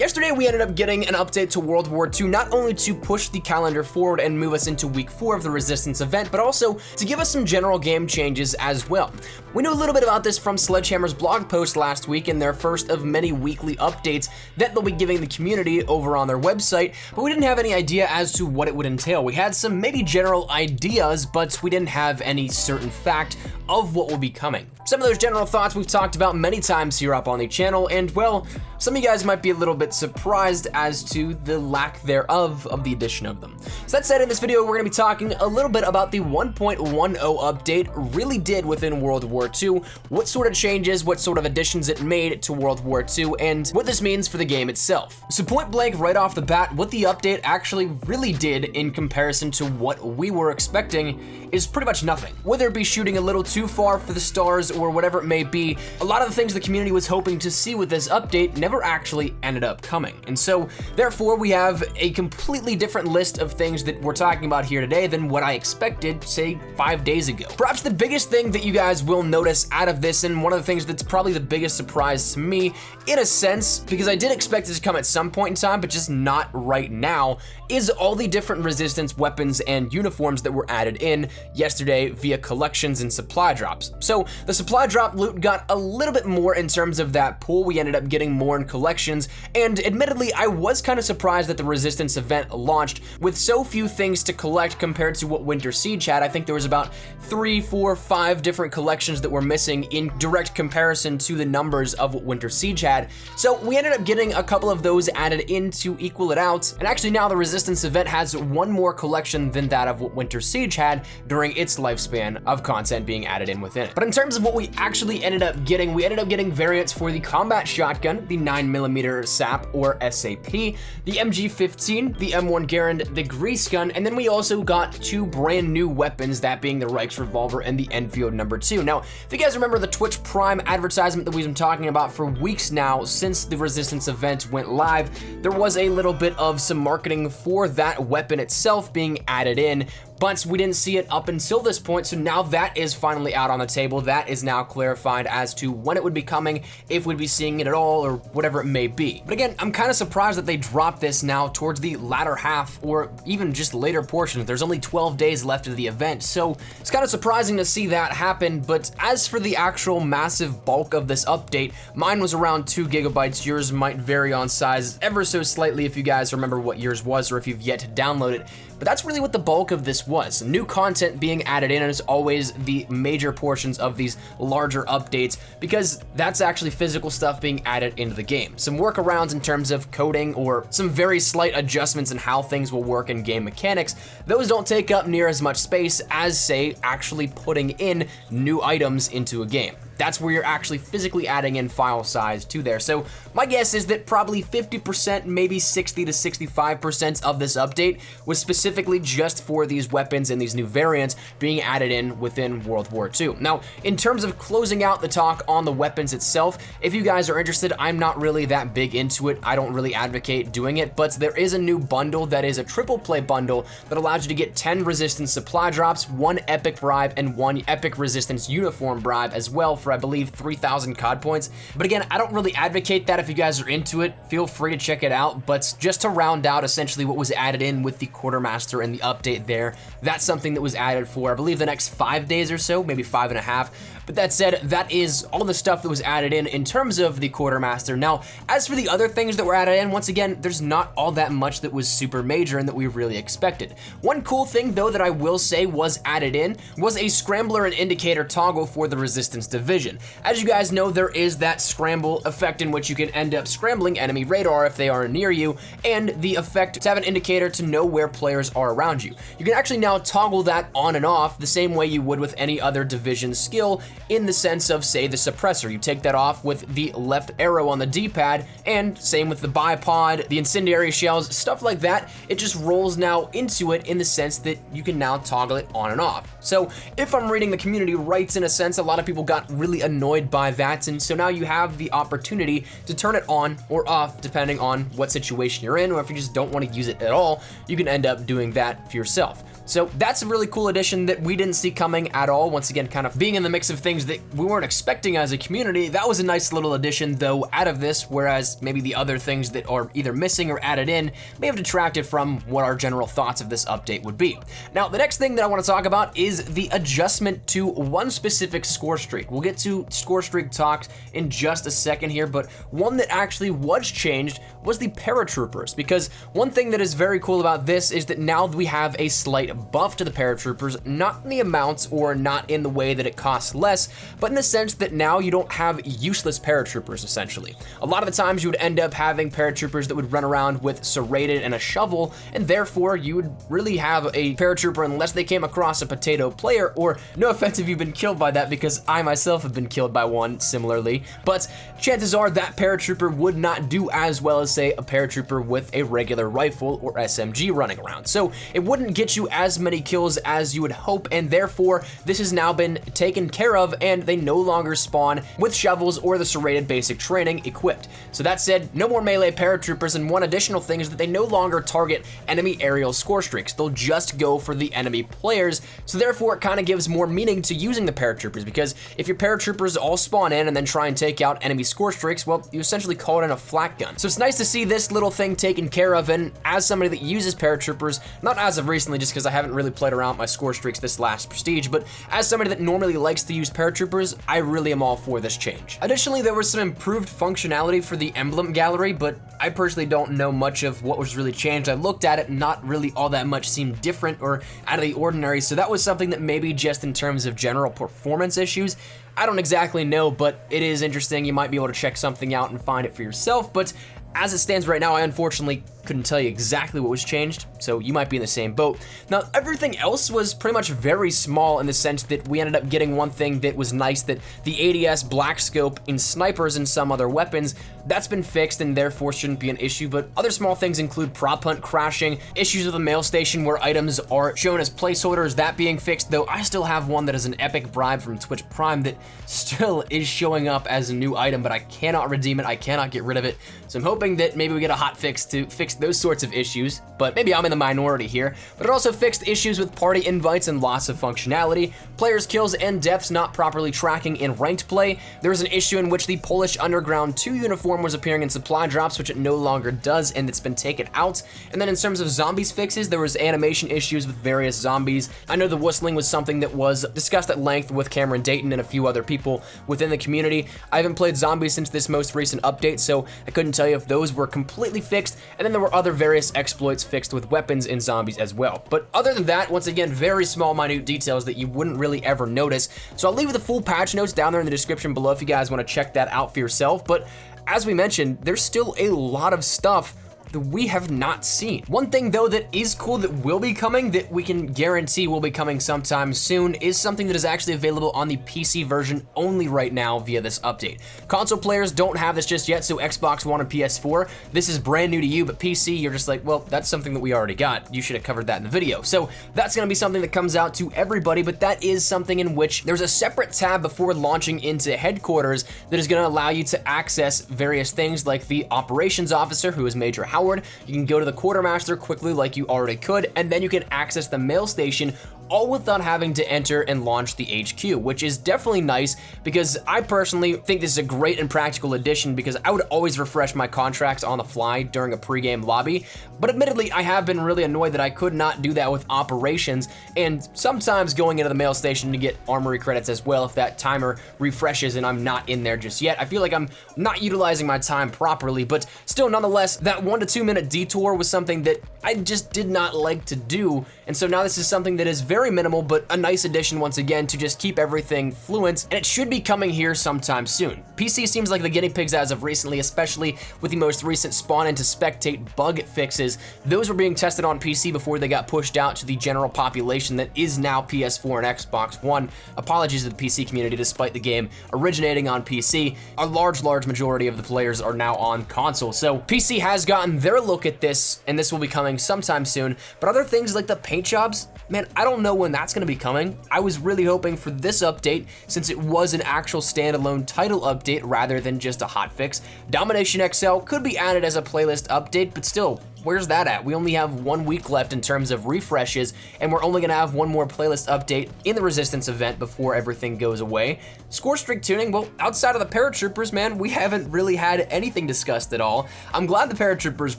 Yesterday, we ended up getting an update to World War II, not only to push the calendar forward and move us into week 4 of the Resistance event, but also to give us some general game changes as well. We knew a little bit about this from Sledgehammer's blog post last week in their first of many weekly updates that they'll be giving the community over on their website, but we didn't have any idea as to what it would entail. We had some maybe general ideas, but we didn't have any certain fact of what will be coming. Some of those general thoughts we've talked about many times here up on the channel, and well, some of you guys might be a little bit surprised as to the lack thereof of the addition of them. So that said, in this video, we're gonna be talking a little bit about the 1.10 update really did within World War II, what sort of changes, what sort of additions it made to World War II, and what this means for the game itself. So point blank, right off the bat, what the update actually really did in comparison to what we were expecting is pretty much nothing. Whether it be shooting a little too far for the stars or whatever it may be, a lot of the things the community was hoping to see with this update never actually ended up coming. And so, therefore, we have a completely different list of things that we're talking about here today than what I expected, say, 5 days ago. Perhaps the biggest thing that you guys will notice out of this, and one of the things that's probably the biggest surprise to me, in a sense, because I did expect it to come at some point in time, but just not right now, is all the different Resistance weapons and uniforms that were added in yesterday via collections and supply drops. So the supply drop loot got a little bit more in terms of that pool. We ended up getting more in collections, and admittedly, I was kind of surprised that the Resistance event launched with so few things to collect compared to what Winter Siege had. I think there was about 3, 4, 5 different collections that were missing in direct comparison to the numbers of what Winter Siege had. So we ended up getting a couple of those added in to equal it out, and actually now the Resistance event has one more collection than that of what Winter Siege had during its lifespan of content being added in within it. But in terms of what we actually ended up getting, we ended up getting variants for the combat shotgun, the 9mm SAP or SAP, the MG15, the M1 Garand, the grease gun, and then we also got 2 brand new weapons, that being the Reichs revolver and the Enfield No. 2. Now, if you guys remember the Twitch Prime advertisement that we've been talking about for weeks now since the Resistance event went live, there was a little bit of some marketing for that weapon itself being added in, but we didn't see it up until this point, so now that is finally out on the table. That is now clarified as to when it would be coming, if we'd be seeing it at all, or whatever it may be. But again, I'm kind of surprised that they dropped this now towards the latter half, or even just later portions. There's only 12 days left of the event, so it's kind of surprising to see that happen. But as for the actual massive bulk of this update, mine was around 2 gigabytes. Yours might vary on size ever so slightly if you guys remember what yours was, or if you've yet to download it. But that's really what the bulk of this was. New content being added in is always the major portions of these larger updates, because that's actually physical stuff being added into the game. Some workarounds in terms of coding or some very slight adjustments in how things will work in game mechanics, those don't take up near as much space as, say, actually putting in new items into a game. That's where you're actually physically adding in file size to there. So my guess is that probably 50%, maybe 60 to 65% of this update was specifically just for these weapons and these new variants being added in within World War II. Now, in terms of closing out the talk on the weapons itself, if you guys are interested, I'm not really that big into it. I don't really advocate doing it, but there is a new bundle that is a triple play bundle that allows you to get 10 Resistance supply drops, 1 epic bribe, and 1 epic Resistance uniform bribe as well, for I believe 3,000 COD points. But again, I don't really advocate that. If you guys are into it, feel free to check it out. But just to round out essentially what was added in with the Quartermaster and the update there, that's something that was added for, I believe, the next 5 days or so, maybe 5.5. But that said, that is all the stuff that was added in terms of the Quartermaster. Now, as for the other things that were added in, once again, there's not all that much that was super major and that we really expected. One cool thing, though, that I will say was added in was a scrambler and indicator toggle for the Resistance division. As you guys know, there is that scramble effect in which you can end up scrambling enemy radar if they are near you, and the effect to have an indicator to know where players are around you. You can actually now toggle that on and off the same way you would with any other division skill, in the sense of, say, the suppressor. You take that off with the left arrow on the D-pad, and same with the bipod, the incendiary shells, stuff like that. It just rolls now into it in the sense that you can now toggle it on and off. So if I'm reading the community right, in a sense, a lot of people got really annoyed by that, and so now you have the opportunity to turn it on or off depending on what situation you're in, or if you just don't want to use it at all, you can end up doing that for yourself. So that's a really cool addition that we didn't see coming at all. Once again, kind of being in the mix of things that we weren't expecting as a community. That was a nice little addition though out of this, whereas maybe the other things that are either missing or added in may have detracted from what our general thoughts of this update would be. Now, the next thing that I want to talk about is the adjustment to one specific score streak. We'll get to score streak talks in just a second here, but one that actually was changed was the Paratroopers, because one thing that is very cool about this is that now we have a slight buff to the Paratroopers, not in the amounts or not in the way that it costs less, but in the sense that now you don't have useless Paratroopers, essentially. A lot of the times you would end up having Paratroopers that would run around with serrated and a shovel, and therefore you would really have a Paratrooper unless they came across a potato player, or no offense if you've been killed by that, because I myself have been killed by one similarly, but chances are that Paratrooper would not do as well as, say, a Paratrooper with a regular rifle or SMG running around. So it wouldn't get you as many kills as you would hope, and therefore this has now been taken care of, and they no longer spawn with shovels or the serrated basic training equipped. So that said, no more melee Paratroopers, and one additional thing is that they no longer target enemy aerial score streaks. They'll just go for the enemy players, so therefore it kind of gives more meaning to using the Paratroopers, because if your Paratroopers all spawn in and then try and take out enemy score streaks, well, you essentially call it in a flak gun. So it's nice to see this little thing taken care of, and as somebody that uses Paratroopers, not as of recently just because I haven't really played around with my score streaks this last Prestige, but as somebody that normally likes to use Paratroopers, I really am all for this change. Additionally, there was some improved functionality for the emblem gallery, but I personally don't know much of what was really changed. I looked at it, not really all that much seemed different or out of the ordinary, so that was something that maybe just in terms of general performance issues, I don't exactly know, but it is interesting. You might be able to check something out and find it for yourself, but as it stands right now, I unfortunately couldn't tell you exactly what was changed, so you might be in the same boat. Now, everything else was pretty much very small in the sense that we ended up getting one thing that was nice, that the ADS black scope in snipers and some other weapons, that's been fixed and therefore shouldn't be an issue, but other small things include prop hunt crashing, issues with the mail station where items are shown as placeholders, that being fixed, though I still have one that is an epic bribe from Twitch Prime that still is showing up as a new item, but I cannot redeem it, I cannot get rid of it, so I'm hoping that maybe we get a hot fix to fix those sorts of issues, but maybe I'm in the minority here. But it also fixed issues with party invites and loss of functionality, players' kills and deaths not properly tracking in ranked play. There was an issue in which the Polish Underground 2 uniform was appearing in supply drops, which it no longer does, and it's been taken out. And then in terms of zombies fixes, there was animation issues with various zombies. I know the whistling was something that was discussed at length with Cameron Dayton and a few other people within the community. I haven't played zombies since this most recent update, so I couldn't tell you if those were completely fixed, and then there were other various exploits fixed with weapons in zombies as well. But other than that, once again, very small, minute details that you wouldn't really ever notice. So I'll leave the full patch notes down there in the description below if you guys want to check that out for yourself. But as we mentioned, there's still a lot of stuff that we have not seen. One thing though that is cool that will be coming, that we can guarantee will be coming sometime soon, is something that is actually available on the PC version only right now via this update. Console players don't have this just yet, so Xbox One and PS4, this is brand new to you, but PC, you're just like, well, that's something that we already got. You should have covered that in the video. So that's gonna be something that comes out to everybody, but that is something in which there's a separate tab before launching into headquarters that is gonna allow you to access various things like the operations officer, who is Major Howard. You can go to the quartermaster quickly like you already could, and then you can access the mail station all without having to enter and launch the HQ, which is definitely nice because I personally think this is a great and practical addition because I would always refresh my contracts on the fly during a pregame lobby, but admittedly I have been really annoyed that I could not do that with operations, and sometimes going into the mail station to get armory credits as well if that timer refreshes and I'm not in there just yet. I feel like I'm not utilizing my time properly, but still nonetheless, that 1 to 2 minute detour was something that I just did not like to do, and so now this is something that is very minimal, but a nice addition once again to just keep everything fluent, and it should be coming here sometime soon. PC seems like the guinea pigs as of recently, especially with the most recent spawn into spectate bug fixes. Those were being tested on PC before they got pushed out to the general population that is now PS4 and Xbox One. Apologies to the PC community, despite the game originating on PC, a large majority of the players are now on console. So PC has gotten their look at this, and this will be coming sometime soon, but other things like the paint jobs, man, I don't know when that's gonna be coming. I was really hoping for this update since it was an actual standalone title update rather than just a hotfix. Domination XL could be added as a playlist update, but still, where's that at? We only have 1 week left in terms of refreshes, and we're only gonna have one more playlist update in the Resistance event before everything goes away. Score streak tuning, well, outside of the Paratroopers, man, we haven't really had anything discussed at all. I'm glad the Paratroopers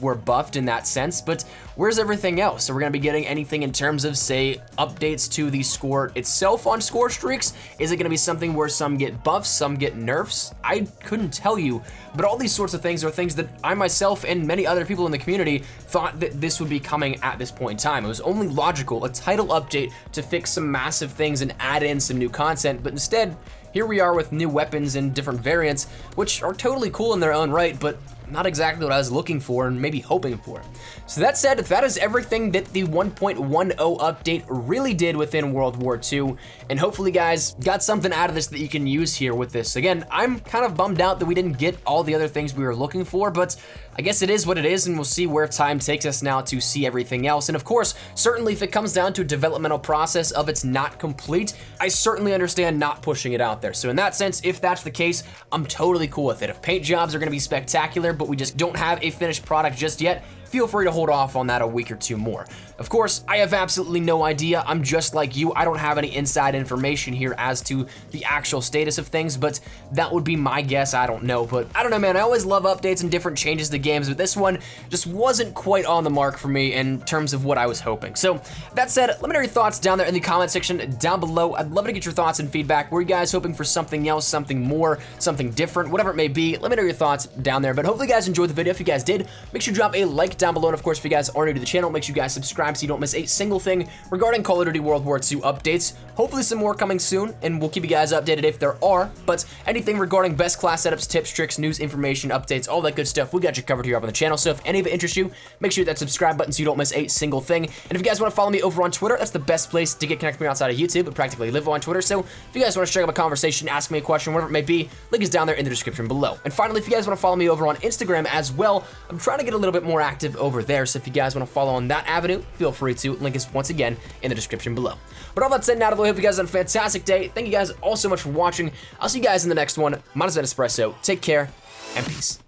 were buffed in that sense, but where's everything else? Are we gonna be getting anything in terms of, say, updates to the score itself on score streaks? Is it gonna be something where some get buffs, some get nerfs? I couldn't tell you, but all these sorts of things are things that I myself and many other people in the community thought that this would be coming at this point in time. It was only logical, a title update to fix some massive things and add in some new content, but instead, here we are with new weapons and different variants, which are totally cool in their own right, but not exactly what I was looking for and maybe hoping for. So that said, that is everything that the 1.10 update really did within World War II, and hopefully guys got something out of this that you can use here with this. Again, I'm kind of bummed out that we didn't get all the other things we were looking for, but I guess it is what it is, and we'll see where time takes us now to see everything else. And of course, certainly if it comes down to a developmental process of it's not complete, I certainly understand not pushing it out there. So in that sense, if that's the case, I'm totally cool with it. If paint jobs are gonna be spectacular, but we just don't have a finished product just yet, feel free to hold off on that a week or two more. Of course, I have absolutely no idea. I'm just like you. I don't have any inside information here as to the actual status of things, but that would be my guess. I don't know, but I don't know, man. I always love updates and different changes to games, but this one just wasn't quite on the mark for me in terms of what I was hoping. So that said, let me know your thoughts down there in the comment section down below. I'd love to get your thoughts and feedback. Were you guys hoping for something else, something more, something different, whatever it may be? Let me know your thoughts down there, but hopefully you guys enjoyed the video. If you guys did, make sure to drop a like down below, and of course, if you guys are new to the channel, make sure you guys subscribe so you don't miss a single thing regarding Call of Duty World War II updates. Hopefully some more coming soon, and we'll keep you guys updated if there are, but anything regarding best class setups, tips, tricks, news, information, updates, all that good stuff, we got you covered here up on the channel. So if any of it interests you, make sure you hit that subscribe button so you don't miss a single thing. And if you guys want to follow me over on Twitter, that's the best place to get connected with me outside of YouTube, but practically live on Twitter. So if you guys want to strike up a conversation, ask me a question, whatever it may be, link is down there in the description below. And finally, if you guys want to follow me over on Instagram as well, I'm trying to get a little bit more active over there. So if you guys want to follow on that avenue, feel free to. Link is once again in the description below. But all that said, now I hope you guys have a fantastic day. Thank you guys all so much for watching. I'll see you guys in the next one. Mine has been Espresso. Take care and peace.